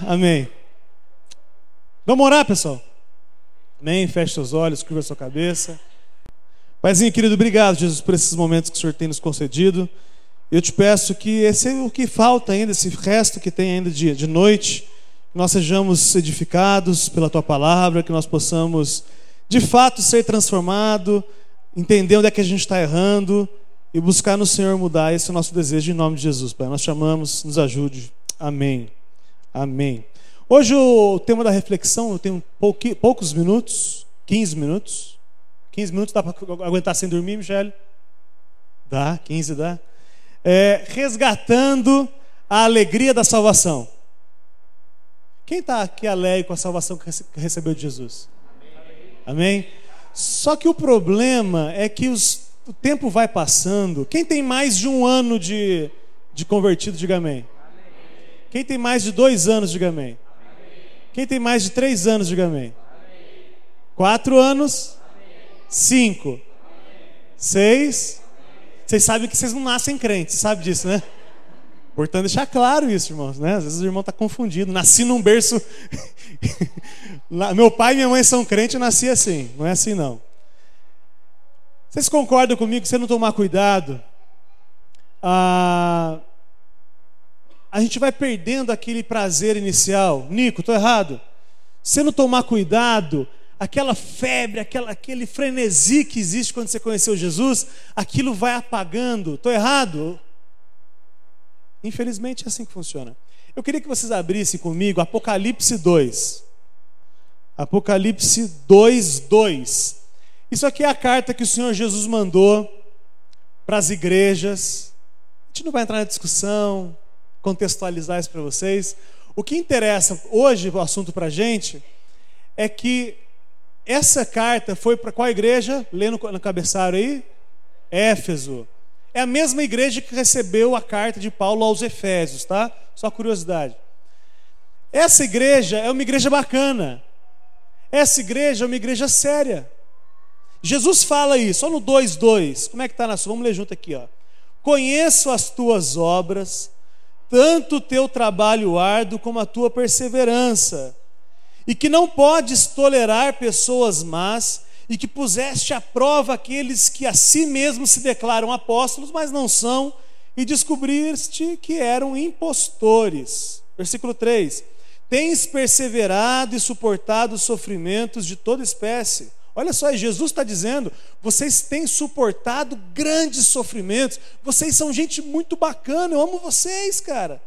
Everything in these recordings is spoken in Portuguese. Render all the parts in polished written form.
Amém. Vamos orar, pessoal? Amém? Feche seus olhos, curva sua cabeça. Paizinho querido, obrigado, Jesus, por esses momentos que o Senhor tem nos concedido. Eu te peço que esse é o que falta ainda, esse resto que tem ainda de noite, que nós sejamos edificados pela Tua Palavra, que nós possamos, de fato, ser transformados, entender onde é que a gente está errando e buscar no Senhor mudar. Esse é o nosso desejo, em nome de Jesus, Pai. Nós chamamos, nos ajude. Amém. Amém. Hoje o tema da reflexão, eu tenho poucos minutos, 15 minutos. 15 minutos dá para aguentar sem dormir, Michele? Dá, 15 dá. Resgatando a alegria da salvação. Quem está aqui alegre com a salvação que recebeu de Jesus? Amém? Só que o problema é que o tempo vai passando. Quem tem mais de um ano de convertido, diga amém. Quem tem mais de 2 anos, diga amém. Quem tem mais de 3 anos, diga amém. 4 anos? 5? 6? Vocês sabem que vocês não nascem crentes, sabe disso, né? Portanto, deixar claro isso, irmãos, né? Às vezes o irmão está confundido. Nasci num berço... Meu pai e minha mãe são crentes, eu nasci assim. Não é assim, não. Vocês concordam comigo que se não tomar cuidado, a gente vai perdendo aquele prazer inicial? Nico, estou errado? Se não tomar cuidado, aquela febre, aquele frenesi que existe quando você conheceu Jesus, aquilo vai apagando. Estou errado? Infelizmente é assim que funciona. Eu queria que vocês abrissem comigo Apocalipse 2. Apocalipse 2:2. Isso aqui é a carta que o Senhor Jesus mandou para as igrejas. A gente não vai entrar na discussão, contextualizar isso para vocês. O que interessa hoje, o assunto para a gente, é que essa carta foi para qual igreja? Lê no cabeçalho aí. Éfeso. É a mesma igreja que recebeu a carta de Paulo aos Efésios, tá? Só curiosidade. Essa igreja é uma igreja bacana. Essa igreja é uma igreja séria. Jesus fala isso, só no 2:2. Como é que está na sua? Vamos ler junto aqui, ó. Conheço as tuas obras, tanto o teu trabalho árduo como a tua perseverança, e que não podes tolerar pessoas más, e que puseste à prova aqueles que a si mesmos se declaram apóstolos, mas não são, e descobriste que eram impostores. Versículo 3. Tens perseverado e suportado os sofrimentos de toda espécie. Olha só, Jesus está dizendo, vocês têm suportado grandes sofrimentos, vocês são gente muito bacana, eu amo vocês, cara.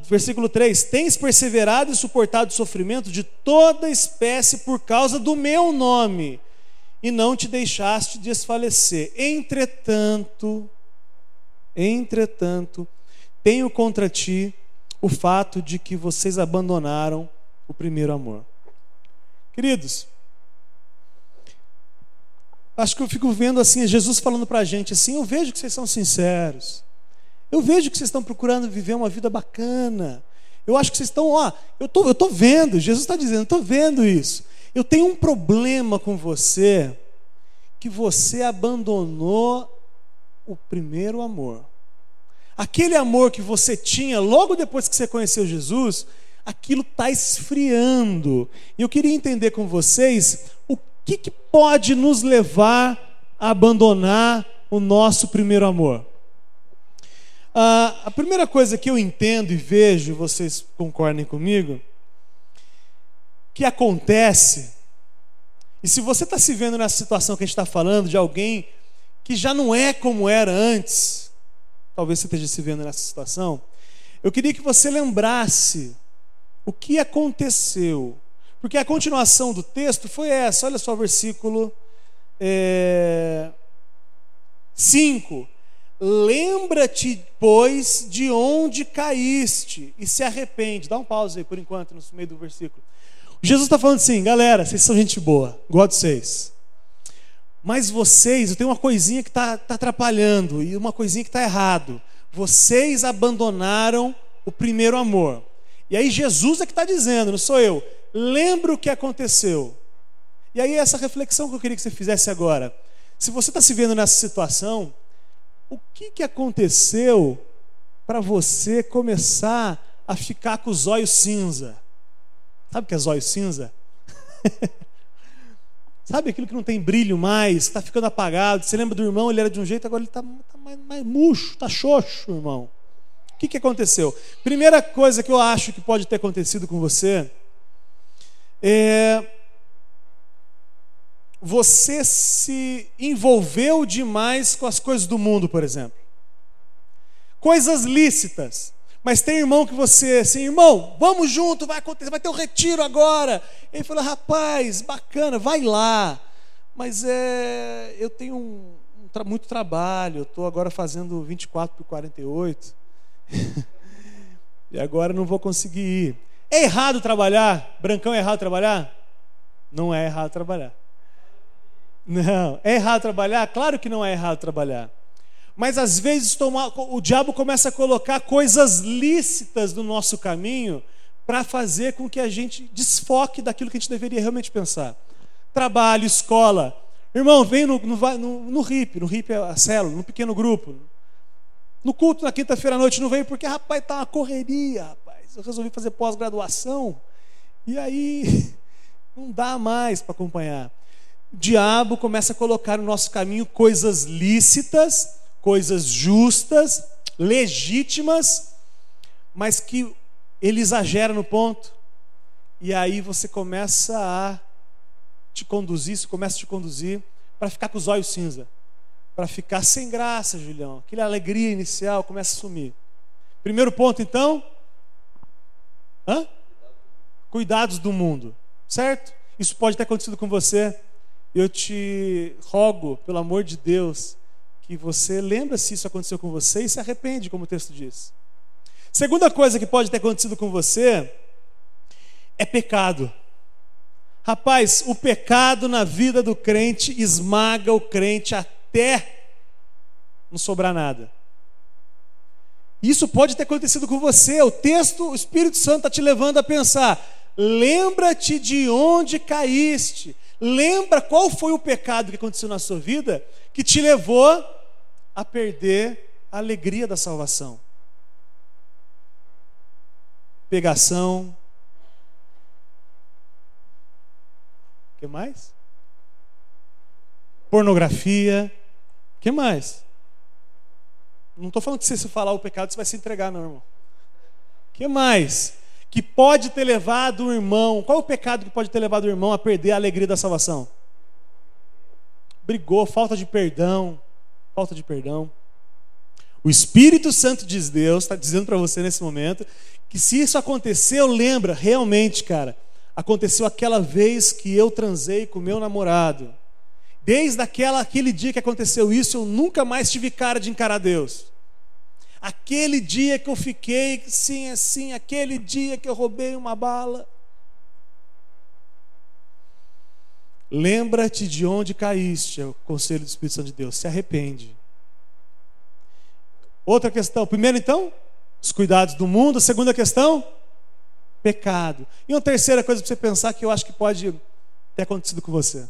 Versículo 3, tens perseverado e suportado sofrimento de toda espécie por causa do meu nome, e não te deixaste desfalecer. Entretanto, tenho contra ti o fato de que vocês abandonaram o primeiro amor. Queridos, acho que eu fico vendo assim, Jesus falando para a gente assim, eu vejo que vocês são sinceros, eu vejo que vocês estão procurando viver uma vida bacana, eu acho que vocês estão, eu tô vendo, Jesus está dizendo, eu estou vendo isso, eu tenho um problema com você, que você abandonou o primeiro amor. Aquele amor que você tinha logo depois que você conheceu Jesus, aquilo está esfriando. E eu queria entender com vocês o que pode nos levar a abandonar o nosso primeiro amor. A primeira coisa que eu entendo e vejo, vocês concordem comigo, que acontece, e se você está se vendo nessa situação que a gente está falando, de alguém que já não é como era antes, talvez você esteja se vendo nessa situação, eu queria que você lembrasse o que aconteceu, porque a continuação do texto foi essa. Olha só o versículo 5. Lembra-te, pois, de onde caíste e se arrepende. Dá um pause aí por enquanto no meio do versículo. Jesus está falando assim, galera, vocês são gente boa, gosto de vocês, mas vocês, eu tenho uma coisinha que está atrapalhando e uma coisinha que está errado. Vocês abandonaram o primeiro amor. E aí Jesus é que está dizendo, não sou eu. Lembra o que aconteceu. E aí essa reflexão que eu queria que você fizesse agora. Se você está se vendo nessa situação, o que aconteceu para você começar a ficar com os olhos cinza. Sabe o que é zóio cinza? Sabe aquilo que não tem brilho mais, está ficando apagado. Você lembra do irmão, ele era de um jeito, agora ele está mais murcho, está xoxo, irmão. O que aconteceu? Primeira coisa que eu acho que pode ter acontecido com você é você se envolveu demais com as coisas do mundo, por exemplo. Coisas lícitas. Mas tem irmão que você, assim, irmão, vamos junto, vai acontecer, vai ter um retiro agora. Ele falou, rapaz, bacana, vai lá. Mas eu tenho muito trabalho, eu estou agora fazendo 24/48. E agora não vou conseguir ir. É errado trabalhar? Brancão, é errado trabalhar? Não é errado trabalhar. Não, é errado trabalhar? Claro que não é errado trabalhar. Mas às vezes o diabo começa a colocar coisas lícitas no nosso caminho para fazer com que a gente desfoque daquilo que a gente deveria realmente pensar. Trabalho, escola. Irmão, vem no RIP é a célula, no pequeno grupo. No culto na quinta-feira à noite não veio porque, rapaz, tá uma correria, rapaz. Eu resolvi fazer pós-graduação e aí não dá mais para acompanhar. O diabo começa a colocar no nosso caminho coisas lícitas, coisas justas, legítimas, mas que ele exagera no ponto. E aí você começa a te conduzir, isso começa a te conduzir para ficar com os olhos cinza, para ficar sem graça, Julião. Aquela alegria inicial começa a sumir. Primeiro ponto, então, cuidados do mundo, certo? Isso pode ter acontecido com você. Eu te rogo, pelo amor de Deus, que você lembra se isso aconteceu com você e se arrepende, como o texto diz. Segunda coisa que pode ter acontecido com você é pecado. Rapaz, o pecado na vida do crente esmaga o crente até não sobrar nada. Isso pode ter acontecido com você. O texto, o Espírito Santo está te levando a pensar: lembra-te de onde caíste. Lembra qual foi o pecado que aconteceu na sua vida que te levou a perder a alegria da salvação. Pegação. O que mais? Pornografia. O que mais? Não estou falando que se você falar o pecado você vai se entregar, não, irmão. O que mais? Que pode ter levado o irmão. Qual é o pecado que pode ter levado o irmão a perder a alegria da salvação? Brigou, falta de perdão. Falta de perdão. O Espírito Santo de Deus está dizendo para você nesse momento que se isso aconteceu, lembra, realmente, cara, aconteceu aquela vez que eu transei com meu namorado. Desde aquele dia que aconteceu isso, eu nunca mais tive cara de encarar Deus. Aquele dia que eu fiquei assim, aquele dia que eu roubei uma bala. Lembra-te de onde caíste, é o conselho do Espírito Santo de Deus. Se arrepende. Outra questão. Primeiro, então, os cuidados do mundo. Segunda questão, pecado. E uma terceira coisa para você pensar que eu acho que pode ter acontecido com você.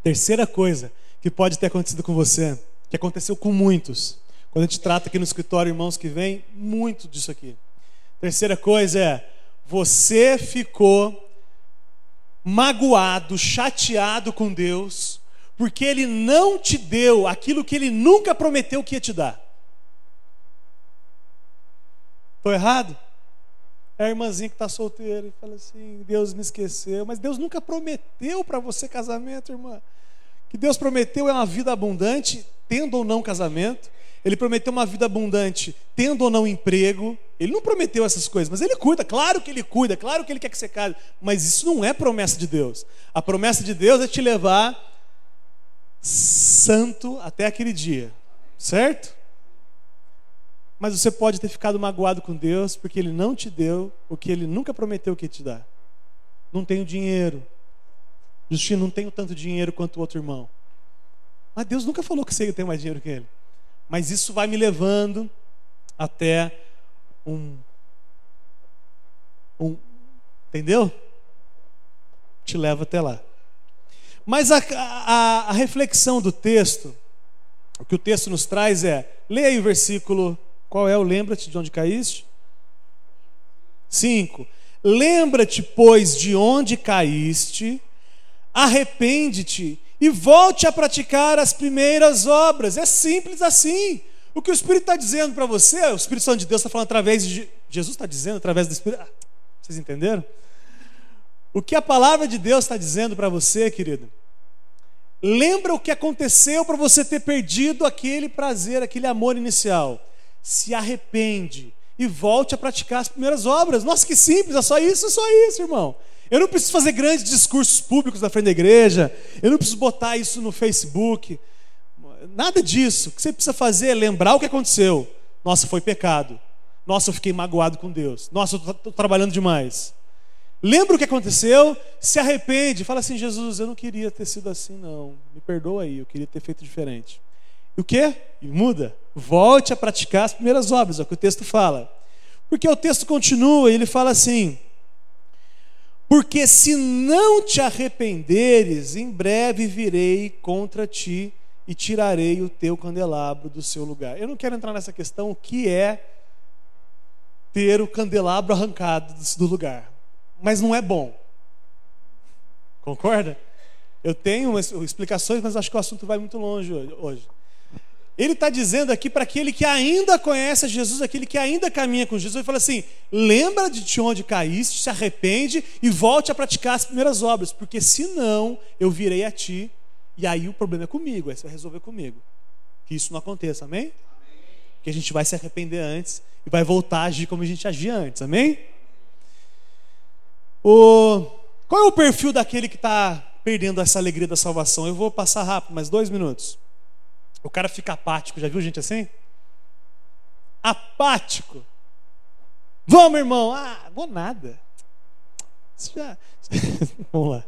Terceira coisa que pode ter acontecido com você, que aconteceu com muitos. Quando a gente trata aqui no escritório, irmãos que vêm, muito disso aqui. Terceira coisa é, você ficou magoado, chateado com Deus, porque Ele não te deu aquilo que Ele nunca prometeu que ia te dar. Estou errado? É a irmãzinha que está solteira e fala assim, Deus me esqueceu. Mas Deus nunca prometeu para você casamento, irmã. O que Deus prometeu é uma vida abundante, tendo ou não casamento. Ele prometeu uma vida abundante, tendo ou não emprego. Ele não prometeu essas coisas, mas Ele cuida. Claro que Ele cuida, claro que Ele quer que você case. Mas isso não é promessa de Deus. A promessa de Deus é te levar santo até aquele dia. Certo? Mas você pode ter ficado magoado com Deus porque Ele não te deu o que Ele nunca prometeu que ia te dar. Não tenho dinheiro. Justino, não tenho tanto dinheiro quanto o outro irmão. Mas Deus nunca falou que você tem mais dinheiro que ele. Mas isso vai me levando até entendeu? Te leva até lá. Mas a reflexão do texto, o que o texto nos traz é, leia aí o versículo, qual é o lembra-te de onde caíste? 5. Lembra-te, pois, de onde caíste, arrepende-te e volte a praticar as primeiras obras. É simples assim. O que o Espírito está dizendo para você, o Espírito Santo de Deus está falando através de... Jesus está dizendo através do Espírito... vocês entenderam? O que a palavra de Deus está dizendo para você, querido? Lembra o que aconteceu para você ter perdido aquele prazer, aquele amor inicial. Se arrepende e volte a praticar as primeiras obras. Nossa, que simples, é só isso, irmão. Eu não preciso fazer grandes discursos públicos na frente da igreja. Eu não preciso botar isso no Facebook. Nada disso. O que você precisa fazer é lembrar o que aconteceu. Nossa, foi pecado. Nossa, eu fiquei magoado com Deus. Nossa, eu estou trabalhando demais. Lembra o que aconteceu, se arrepende, fala assim: Jesus, eu não queria ter sido assim, não. Me perdoa aí, eu queria ter feito diferente. E o quê? E muda. Volte a praticar as primeiras obras, é o que o texto fala. Porque o texto continua e ele fala assim: porque se não te arrependeres, em breve virei contra ti e tirarei o teu candelabro do seu lugar. Eu não quero entrar nessa questão, o que é ter o candelabro arrancado do lugar. Mas não é bom. Concorda? Eu tenho explicações, mas acho que o assunto vai muito longe hoje. Ele está dizendo aqui para aquele que ainda conhece Jesus, aquele que ainda caminha com Jesus, ele fala assim: lembra de onde caíste, se arrepende e volte a praticar as primeiras obras, porque senão eu virei a ti e aí o problema é comigo, aí você vai resolver comigo. Que isso não aconteça, amém? Que a gente vai se arrepender antes e vai voltar a agir como a gente agia antes, amém? Qual é o perfil daquele que está perdendo essa alegria da salvação? Eu vou passar rápido, mais 2 minutos. O cara fica apático, já viu gente assim? Apático. Vamos, irmão. Vou nada. Vamos lá.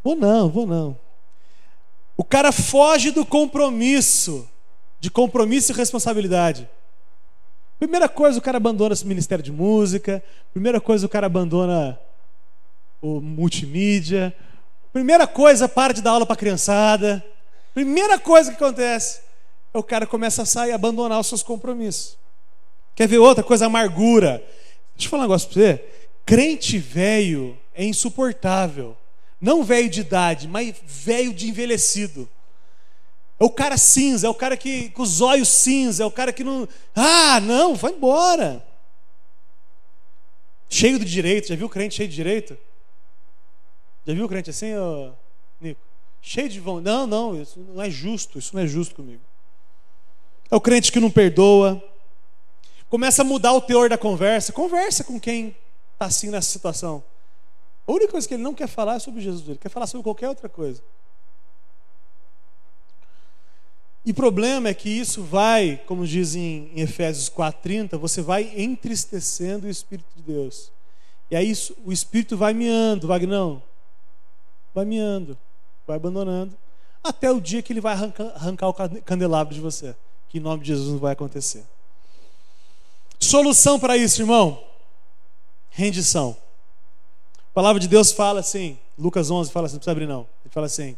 Vou não. O cara foge do compromisso, de compromisso e responsabilidade. Primeira coisa, o cara abandona esse ministério de música. Primeira coisa, o cara abandona o multimídia. Primeira coisa, para de dar aula para a criançada. Primeira coisa que acontece é o cara começa a sair e abandonar os seus compromissos. Quer ver outra coisa? Amargura. Deixa eu falar um negócio para você. Crente velho é insuportável. Não velho de idade, mas velho de envelhecido. É o cara cinza, é o cara que com os olhos cinza, é o cara que não... não, vai embora. Cheio de direito. Já viu crente cheio de direito? Já viu crente assim, Nico? Cheio de vontade. Não, isso não é justo comigo. É o crente que não perdoa. Começa a mudar o teor da conversa. Conversa com quem está assim nessa situação. A única coisa que ele não quer falar é sobre Jesus. Ele quer falar sobre qualquer outra coisa. E o problema é que isso vai, como diz em Efésios 4:30, você vai entristecendo o Espírito de Deus. E aí o Espírito vai miando, Vagnão. Vai miando, vai abandonando, até o dia que ele vai arrancar o candelabro de você. Que em nome de Jesus não vai acontecer. Solução para isso, irmão? Rendição. A palavra de Deus fala assim, Lucas 11 fala assim, não precisa abrir não. Ele fala assim: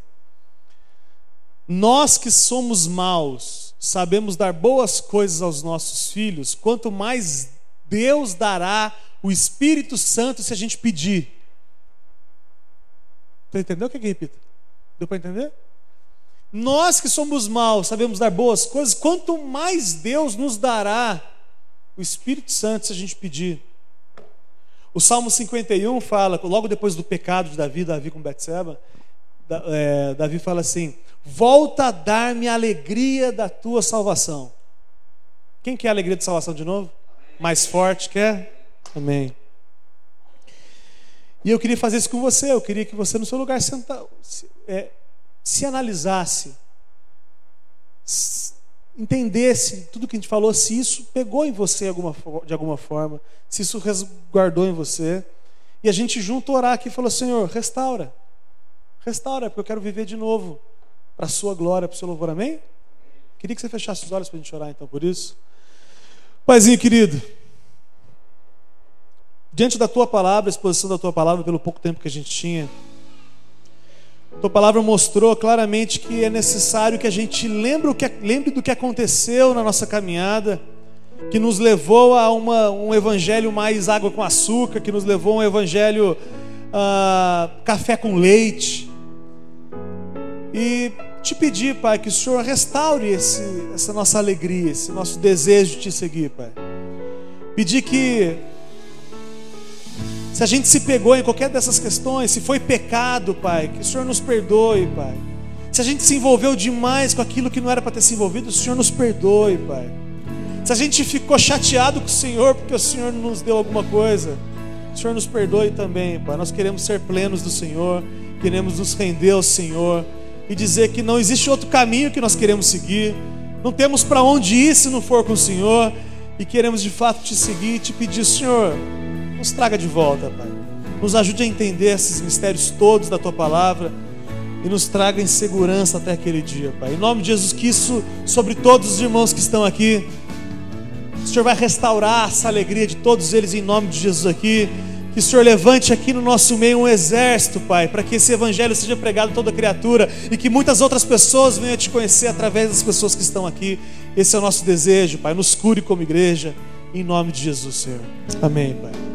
nós que somos maus, sabemos dar boas coisas aos nossos filhos, quanto mais Deus dará o Espírito Santo se a gente pedir. Você entendeu o que é que repita? Deu para entender? Nós que somos maus, sabemos dar boas coisas, quanto mais Deus nos dará o Espírito Santo se a gente pedir. O Salmo 51 fala, logo depois do pecado de Davi com Betseba, Davi fala assim: volta a dar-me a alegria da tua salvação. Quem quer a alegria de salvação de novo? Mais forte, quer? Amém. E eu queria fazer isso com você. Eu queria que você no seu lugar se analisasse, entendesse tudo que a gente falou, se isso pegou em você de alguma forma, se isso resguardou em você. E a gente junto orar aqui e falou: Senhor, restaura, porque eu quero viver de novo para a sua glória, para o seu louvor, amém? Queria que você fechasse os olhos para a gente orar então por isso. Paizinho querido, diante da tua palavra, a exposição da tua palavra, pelo pouco tempo que a gente tinha, a tua palavra mostrou claramente que é necessário que a gente lembre do que aconteceu na nossa caminhada, que nos levou a um evangelho mais água com açúcar, que nos levou a um evangelho café com leite. E te pedir, Pai, que o Senhor restaure essa nossa alegria, esse nosso desejo de te seguir, Pai. Pedir que, se a gente se pegou em qualquer dessas questões, se foi pecado, Pai, que o Senhor nos perdoe, Pai. Se a gente se envolveu demais com aquilo que não era para ter se envolvido, o Senhor nos perdoe, Pai. Se a gente ficou chateado com o Senhor porque o Senhor nos deu alguma coisa, o Senhor nos perdoe também, Pai. Nós queremos ser plenos do Senhor, queremos nos render ao Senhor e dizer que não existe outro caminho que nós queremos seguir. Não temos para onde ir se não for com o Senhor, e queremos de fato te seguir e te pedir, Senhor, nos traga de volta, Pai. Nos ajude a entender esses mistérios todos da Tua Palavra e nos traga em segurança até aquele dia, Pai. Em nome de Jesus, que isso sobre todos os irmãos que estão aqui, o Senhor vai restaurar essa alegria de todos eles em nome de Jesus aqui. Que o Senhor levante aqui no nosso meio um exército, Pai, para que esse evangelho seja pregado a toda criatura e que muitas outras pessoas venham a te conhecer através das pessoas que estão aqui. Esse é o nosso desejo, Pai. Nos cure como igreja, em nome de Jesus, Senhor. Amém, Pai.